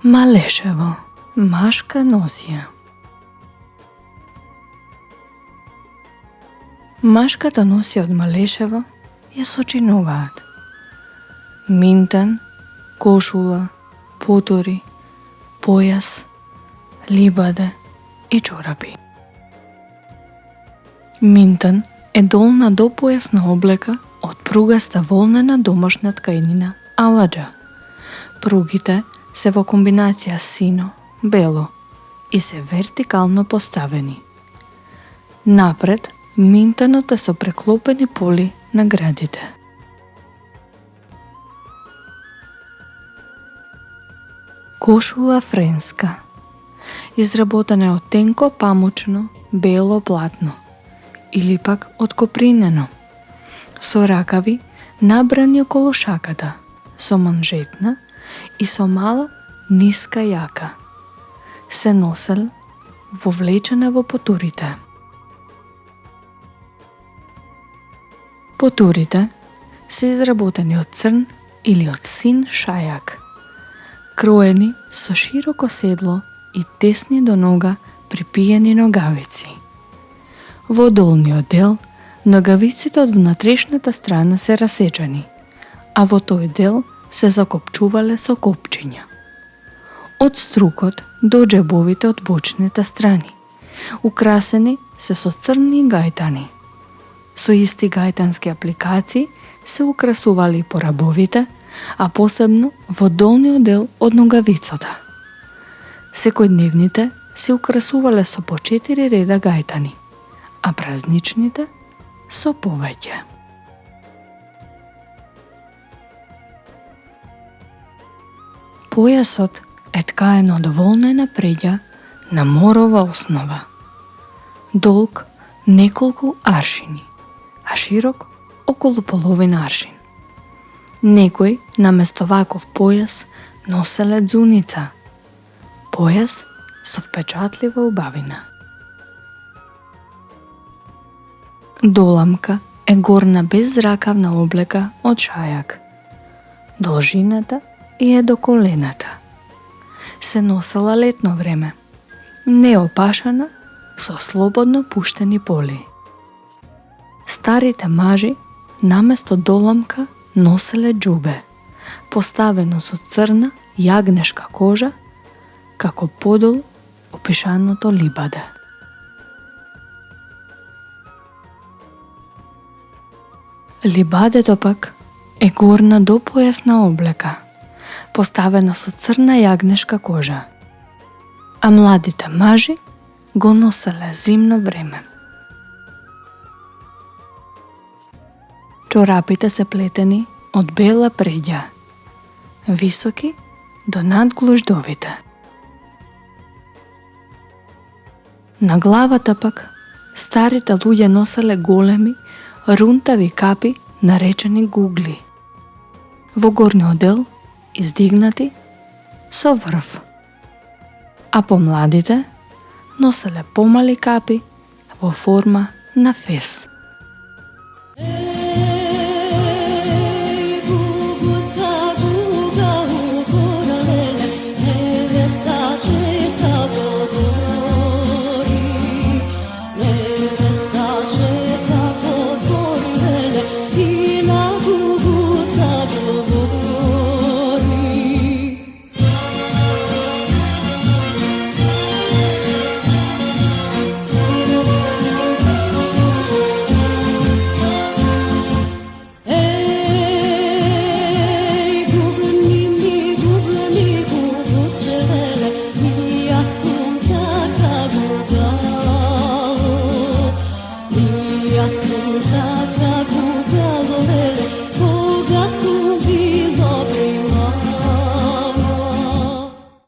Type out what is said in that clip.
Малешево, машка носија. Машката носија од Малешево ја сочинуваат минтан, кошула, потори, појас, либаде и чорапи. Минтан е долна допојасна облека од пругаста волнена домашна ткаинина аладжа. Пругите се во комбинација сино, бело и се вертикално поставени. Напред, минтанот е со преклопени поли на градите. Кошула френска, изработена од тенко памучно бело платно или пак од копринено, со ракави набрани околу шаката, со манжетна и со мала ниска јака. Се носел вовлечена во потурите. Потурите се изработени од црн или од син шајак, кроени со широко седло и тесни до нога припиени ногавици. Во долниот дел, ногавиците од внатрешната страна се расечени, а во тој дел се закопчувале со копчиња. Од струкот до џебовите од бочните страни, украсени се со црни гајтани. Со исти гајтански апликации се украсували по рабовите, а посебно во долниот дел од ногавицата. Секојдневните се украсувале со по 4 реда гајтани, а празничните со повеќе. Појасот е ткаен од волнена преѓа на морова основа. Долг неколку аршини, а широк околу половина аршин. Некој наместо ваков појас носеле дзуница, појас со впечатлива убавина. Доламка е горна безракавна облека од шајак. Должината и е до колената. Се носела летно време, неопашана со слободно пуштени поли. Старите мажи наместо доламка носеле џубе, поставено со црна јагнешка кожа, како подол опишаното либаде. Либадето пак е горна допојасна облека, поставена со црна јагнешка кожа, а младите мажи го носеле зимно време. Чорапите се плетени од бела преѓа, високи до над глуждовите. На главата пак старите луѓе носеле големи, рунтави капи наречени гугли. Во горниот дел издигнати со врв, а помладите носеле помали капи во форма на фес.